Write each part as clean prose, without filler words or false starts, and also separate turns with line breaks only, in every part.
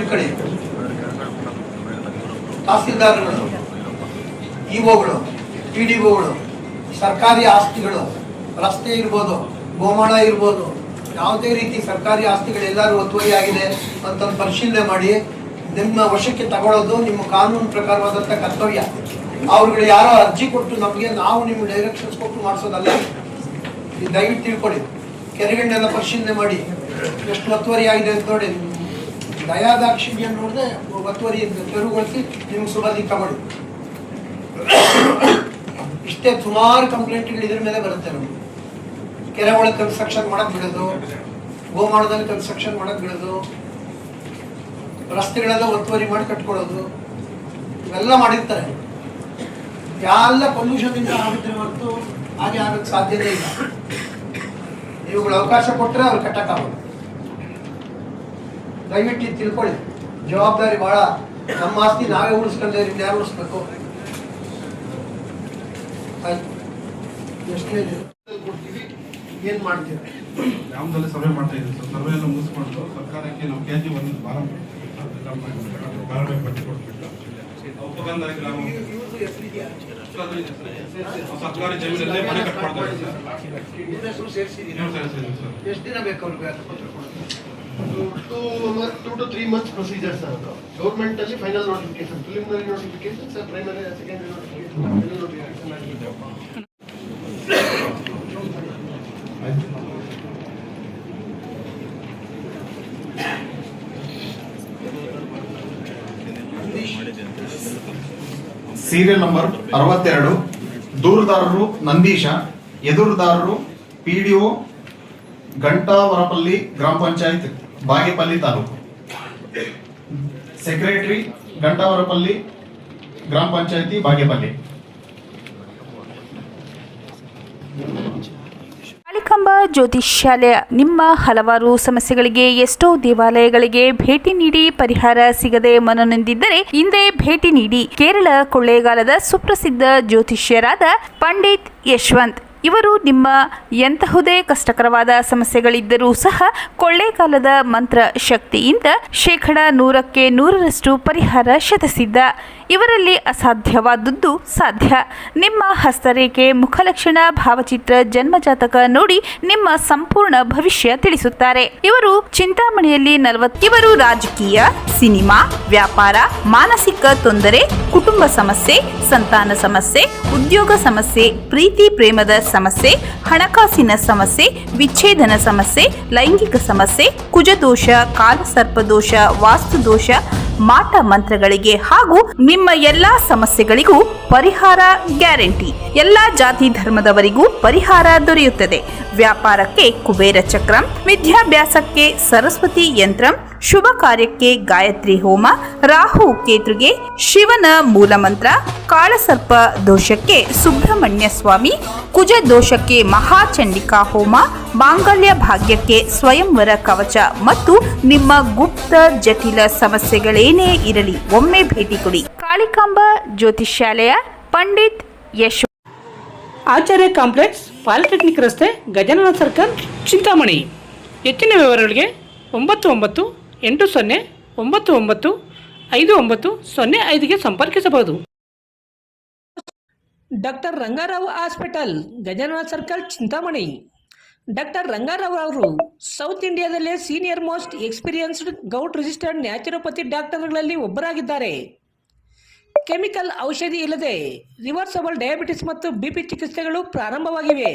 ತಿಳ್ಕೊಳ್ಳಿ. ತಹಸೀಲ್ದಾರ್ಗಳು, ಇಒಗಳು, PDOಗಳು, ಸರ್ಕಾರಿ ಆಸ್ತಿಗಳು, ರಸ್ತೆ ಇರ್ಬೋದು, ಗೋಮಾಳ ಇರ್ಬೋದು, ಯಾವುದೇ ರೀತಿ ಸರ್ಕಾರಿ ಆಸ್ತಿಗಳೆಲ್ಲರೂ ಒತ್ತುವರಿ ಆಗಿದೆ ಅಂತ ಪರಿಶೀಲನೆ ಮಾಡಿ ನಿಮ್ಮ ವಶಕ್ಕೆ ತಗೊಳ್ಳೋದು ನಿಮ್ಮ ಕಾನೂನು ಪ್ರಕಾರವಾದಂಥ ಕರ್ತವ್ಯ. ಅವ್ರುಗಳು ಯಾರೋ ಅರ್ಜಿ ಕೊಟ್ಟು ನಮಗೆ ನಾವು ನಿಮ್ಮ ಡೈರೆಕ್ಷನ್ಸ್ ಕೊಟ್ಟು ಮಾಡಿಸೋದಲ್ಲ. ದಯವಿಟ್ಟು ತಿಳ್ಕೊಳ್ಳಿ. ಕೆರೆಗಳನ್ನೆಲ್ಲ ಪರಿಶೀಲನೆ ಮಾಡಿ ಎಷ್ಟು ಒತ್ತುವರಿ ಆಗಿದೆ ಅಂತ ನೋಡಿ. ದಯಾದಾಕ್ಷಿಣ್ಯ ನೋಡಿದ್ರೆ ಒತ್ತುವರಿ ತೆರವುಗೊಳಿಸಿ ನಿಮ್ಗೆ ಸುಬದಿ ತಗೊಳ್ಳಿ. ಇಷ್ಟೇ ಸುಮಾರು ಕಂಪ್ಲೇಂಟ್ಗಳು ಇದ್ರ ಮೇಲೆ ಬರುತ್ತೆ. ನಮಗೆ ಕೆರೆ ಒಳಗೆ ಕನ್ಸ್ಟ್ರಕ್ಷನ್ ಮಾಡಕ್ ಬಿಡೋದು, ಗೋಮಾಳದಲ್ಲಿ ಕನ್ಸ್ಟ್ರಕ್ಷನ್ ಮಾಡಕ್ ಬಿಡೋದು, ರಸ್ತೆಗಳೆಲ್ಲ ಒತ್ತುವರಿ ಮಾಡಿ ಕಟ್ಕೊಳ್ಳೋದು, ಇವೆಲ್ಲ ಮಾಡಿರ್ತಾರೆ. ಎಲ್ಲ ಪೊಲ್ಯೂಷನ್ ಇಂದ ಆಗುತ್ತೆ ಹೊರತು ಹಾಗೆ ಆಗಕ್ಕೆ ಸಾಧ್ಯತೆ ಇಲ್ಲ. ಇವುಗಳು ಅವಕಾಶ ಕೊಟ್ಟರೆ ಅವ್ರು ಕಟ್ಟಕ್ಕಾಗೋದು. ದಯವಿಟ್ಟು ತಿಳ್ಕೊಳ್ಳಿ. ಜವಾಬ್ದಾರಿ ಬಹಳ. ನಮ್ಮ ಆಸ್ತಿ ನಾವೇ ಉಳಿಸ್ಕೊಂಡ್ರೆ ಯಾರು ಉಳಿಸ್ಬೇಕು? ಆಯ್ತು, ಎಷ್ಟೇ ಕೊಡ್ತೀವಿ, ಏನ್ ಮಾಡ್ತೀವಿ?
ಗ್ರಾಮದಲ್ಲಿ ಸರ್ವೆ ಮಾಡ್ತಾ ಇದ್ದೀವಿ ಸರ್. ಸರ್ವೆ ಎಲ್ಲ ಮುಗಿಸ್ಕೊಂಡು ಸರ್ಕಾರಕ್ಕೆ ನಾವು KG ಒಂದು ಬಾರ ಪಟ್ಟಿ ಕೊಟ್ಬಿಟ್ಟು ಉಪಕಂದಾಯ ಗ್ರಾಮ ಸರ್ಕಾರಿ ಜಮೀನಲ್ಲೇ ಮನೆ ಕಟ್ಕೊಳ್ತಾ ಇದ್ದೀವಿ ಸರ್.
ಎಷ್ಟು ದಿನ ಬೇಕು ಅವ್ರಿಗೆ?
2 to 3 months procedure sir. Government ಅಲ್ಲಿ final notification, preliminary notification sir, primary secondary notification, final notification ಆಗಿದೆ.
Serial number 62. ದೂರುದಾರರು ನಂದೀಶ, ಎದುರುದಾರರು PDO ಗಂಟಾವರಪಲ್ಲಿ ಗ್ರಾಮ ಪಂಚಾಯತ್ ಬಾಗೇಪಲ್ಲಿ ತಾಲೂಕು, ಸೆಕ್ರೆಟರಿ ಗಂಟಾವರಪಲ್ಲಿ ಗ್ರಾಮ ಪಂಚಾಯತಿ ಬಾಗೇಪಲ್ಲಿ.
ಕಾಳಿಕಾಂಬಾ ಜ್ಯೋತಿಷ್ಯಾಲಯ ನಿಮ್ಮ ಹಲವಾರು ಸಮಸ್ಯೆಗಳಿಗೆ ಎಷ್ಟೋ ದೇವಾಲಯಗಳಿಗೆ ಭೇಟಿ ನೀಡಿ ಪರಿಹಾರ ಸಿಗದೆ ಮನನೊಂದಿದ್ದರೆ ಹಿಂದೆ ಭೇಟಿ ನೀಡಿ. ಕೇರಳ ಕೊಳ್ಳೇಗಾಲದ ಸುಪ್ರಸಿದ್ಧ ಜ್ಯೋತಿಷ್ಯರಾದ ಪಂಡಿತ್ ಯಶವಂತ್ ಇವರು ನಿಮ್ಮ ಎಂತಹುದೇ ಕಷ್ಟಕರವಾದ ಸಮಸ್ಯೆಗಳಿದ್ದರೂ ಸಹ ಕೊಳ್ಳೇಗಾಲದ ಮಂತ್ರ ಶಕ್ತಿಯಿಂದ 100% 100% ಪರಿಹಾರ ಶತಸಿದ್ಧ. ಇವರಲ್ಲಿ ಅಸಾಧ್ಯವಾದದ್ದು ಸಾಧ್ಯ. ನಿಮ್ಮ ಹಸ್ತರೇಖೆ, ಮುಖಲಕ್ಷಣ, ಭಾವಚಿತ್ರ, ಜನ್ಮಜಾತಕ ನೋಡಿ ನಿಮ್ಮ ಸಂಪೂರ್ಣ ಭವಿಷ್ಯ ತಿಳಿಸುತ್ತಾರೆ. ಇವರು ಚಿಂತಾಮಣಿಯಲ್ಲಿ 40. ಇವರು ರಾಜಕೀಯ, ಸಿನಿಮಾ, ವ್ಯಾಪಾರ, ಮಾನಸಿಕ ತೊಂದರೆ, ಕುಟುಂಬ ಸಮಸ್ಯೆ, ಸಂತಾನ ಸಮಸ್ಯೆ, ಉದ್ಯೋಗ ಸಮಸ್ಯೆ, ಪ್ರೀತಿ ಪ್ರೇಮದ ಸಮಸ್ಯೆ, ಹಣಕಾಸಿನ ಸಮಸ್ಯೆ, ವಿಚ್ಛೇದನ ಸಮಸ್ಯೆ, ಲೈಂಗಿಕ ಸಮಸ್ಯೆ, ಕುಜದೋಷ, ಕಾಲಸರ್ಪದೋಷ, ವಾಸ್ತುದೋಷ, ಮಾಟ ಮಂತ್ರಗಳಿಗೆ ಹಾಗೂ ನಿಮ್ಮ ಎಲ್ಲಾ ಸಮಸ್ಯೆಗಳಿಗೂ ಪರಿಹಾರ ಗ್ಯಾರಂಟಿ. ಎಲ್ಲಾ ಜಾತಿ ಧರ್ಮದವರಿಗೂ ಪರಿಹಾರ ದೊರೆಯುತ್ತದೆ. ವ್ಯಾಪಾರಕ್ಕೆ ಕುಬೇರ ಚಕ್ರಂ, ವಿದ್ಯಾಭ್ಯಾಸಕ್ಕೆ ಸರಸ್ವತಿ ಯಂತ್ರಂ, ಶುಭ ಕಾರ್ಯಕ್ಕೆ ಗಾಯತ್ರಿ ಹೋಮ, ರಾಹು ಕೇತುಗೆ ಶಿವನ ಮೂಲಮಂತ್ರ, ಕಾಳಸರ್ಪ ದೋಷಕ್ಕೆ ಸುಬ್ರಹ್ಮಣ್ಯ ಸ್ವಾಮಿ, ಕುಜ ದೋಷಕ್ಕೆ ಮಹಾಚಂಡಿಕಾ ಹೋಮ, ಮಾಂಗಲ್ಯ ಭಾಗ್ಯಕ್ಕೆ ಸ್ವಯಂವರ ಕವಚ ಮತ್ತು ನಿಮ್ಮ ಗುಪ್ತ ಜಟಿಲ ಸಮಸ್ಯೆಗಳೇನೇ ಇರಲಿ ಒಮ್ಮೆ ಭೇಟಿ ಕೊಡಿ. ಕಾಳಿಕಾಂಬಾ ಜ್ಯೋತಿಷ್ಯಾಲಯ, ಪಂಡಿತ್ ಯಶ್,
ಆಚಾರ್ಯ ಕಾಂಪ್ಲೆಕ್ಸ್, ಪಾಲಿಟೆಕ್ನಿಕ್ ರಸ್ತೆ, ಗಜಾನನ ಸರ್ಕಲ್, ಚಿಂತಾಮಣಿ. ಹೆಚ್ಚಿನ ವಿವರಗಳಿಗೆ 9980995905ಗೆ ಸಂಪರ್ಕಿಸಬಹುದು. Doctor Rangarao hospital, Gajanana circle, Chintamani. Doctor Rangarao ಅವರು ಸೌತ್ ಇಂಡಿಯಾದಲ್ಲೇ senior most experienced government registered naturopathy ಡಾಕ್ಟರ್ಗಳಲ್ಲಿ ಒಬ್ಬರಾಗಿದ್ದಾರೆ. ಕೆಮಿಕಲ್ ಔಷಧಿ ಇಲ್ಲದೆ ರಿವರ್ಸಬಲ್ ಡಯಾಬಿಟಿಸ್ ಮತ್ತು BP ಚಿಕಿತ್ಸೆಗಳು ಪ್ರಾರಂಭವಾಗಿವೆ.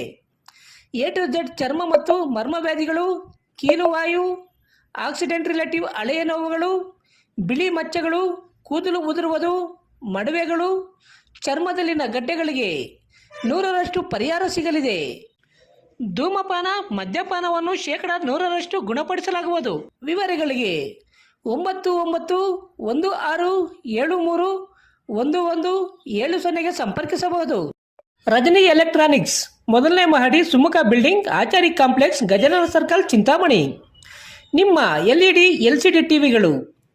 A to Z ಚರ್ಮ ಮತ್ತು ಮರ್ಮವ್ಯಾಧಿಗಳು, ಕೀಲುವಾಯು, ಆಕ್ಸಿಡೆಂಟ್ ರಿಲೇಟಿವ್ ಹಳೆಯ ನೋವುಗಳು, ಬಿಳಿ ಮಚ್ಚಗಳು, ಕೂದಲು ಉದುರುವುದು, ಮಡುವೆಗಳು, ಚರ್ಮದಲ್ಲಿನ ಗಡ್ಡೆಗಳಿಗೆ 100% ಪರಿಹಾರ ಸಿಗಲಿದೆ. ಧೂಮಪಾನ, ಮದ್ಯಪಾನವನ್ನು 100% ಗುಣಪಡಿಸಲಾಗುವುದು. ವಿವರಗಳಿಗೆ 9916731170ಗೆ ಸಂಪರ್ಕಿಸಬಹುದು. ರಜನಿ ಎಲೆಕ್ಟ್ರಾನಿಕ್ಸ್, ಮೊದಲನೇ ಮಹಡಿ, Sumukha building, Achari complex, Gajanana circle, Chintamani. ನಿಮ್ಮ LED LCD ಟಿವಿಗಳು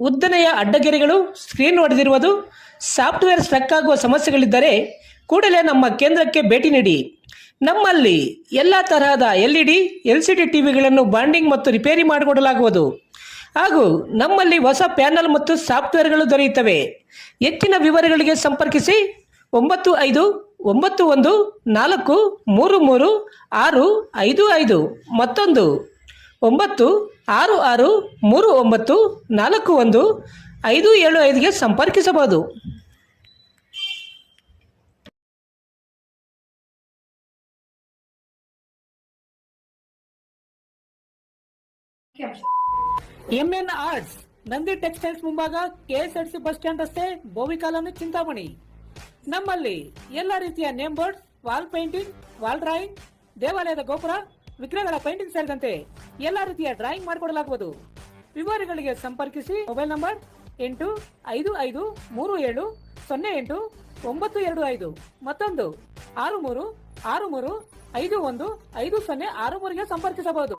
ಉದ್ದನೆಯ ಅಡ್ಡಗೆರೆಗಳು, ಸ್ಕ್ರೀನ್ ಹೊಡೆದಿರುವುದು, ಸಾಫ್ಟ್ವೇರ್ ಸ್ಟ್ರಕ್ ಆಗುವ ಸಮಸ್ಯೆಗಳಿದ್ದರೆ ಕೂಡಲೇ ನಮ್ಮ ಕೇಂದ್ರಕ್ಕೆ ಭೇಟಿ ನೀಡಿ. ನಮ್ಮಲ್ಲಿ ಎಲ್ಲ ತರಹದ LED LCD ಟಿವಿಗಳನ್ನು ಬಾಂಡಿಂಗ್ ಮತ್ತು ರಿಪೇರಿ ಮಾಡಿಕೊಡಲಾಗುವುದು. ಹಾಗೂ ನಮ್ಮಲ್ಲಿ ಹೊಸ ಪ್ಯಾನಲ್ ಮತ್ತು ಸಾಫ್ಟ್ವೇರ್ಗಳು ದೊರೆಯುತ್ತವೆ. ಹೆಚ್ಚಿನ ವಿವರಗಳಿಗೆ ಸಂಪರ್ಕಿಸಿ 9514333655 ಮತ್ತೊಂದು 9663941575ಗೆ ಸಂಪರ್ಕಿಸಬಹುದು. MN ಆರ್ಟ್ಸ್, ನಂದಿ ಟೆಕ್ಸ್ಟೈಲ್ಸ್ ಮುಂಭಾಗ, KSRTC ಬಸ್ ಸ್ಟ್ಯಾಂಡ್ ರಸ್ತೆ, ಬೋವಿ ಕಾಲೋನಿ, ಚಿಂತಾಮಣಿ. ನಮ್ಮಲ್ಲಿ ಎಲ್ಲ ರೀತಿಯ name board, wall painting, wall drawing, ದೇವಾಲಯದ ಗೋಪುರ, ವಿಗ್ರಹಗಳ ಪೇಂಟಿಂಗ್ ಸೇರಿದಂತೆ ಎಲ್ಲ ರೀತಿಯ ಡ್ರಾಯಿಂಗ್ ಮಾಡಿಕೊಡಲಾಗುವುದು. ವಿವರಗಳಿಗೆ ಸಂಪರ್ಕಿಸಿ. ಮೊಬೈಲ್ ನಂಬರ್ 8553708925 ಮತ್ತೊಂದು 6363515063ಗೆ ಸಂಪರ್ಕಿಸಬಹುದು.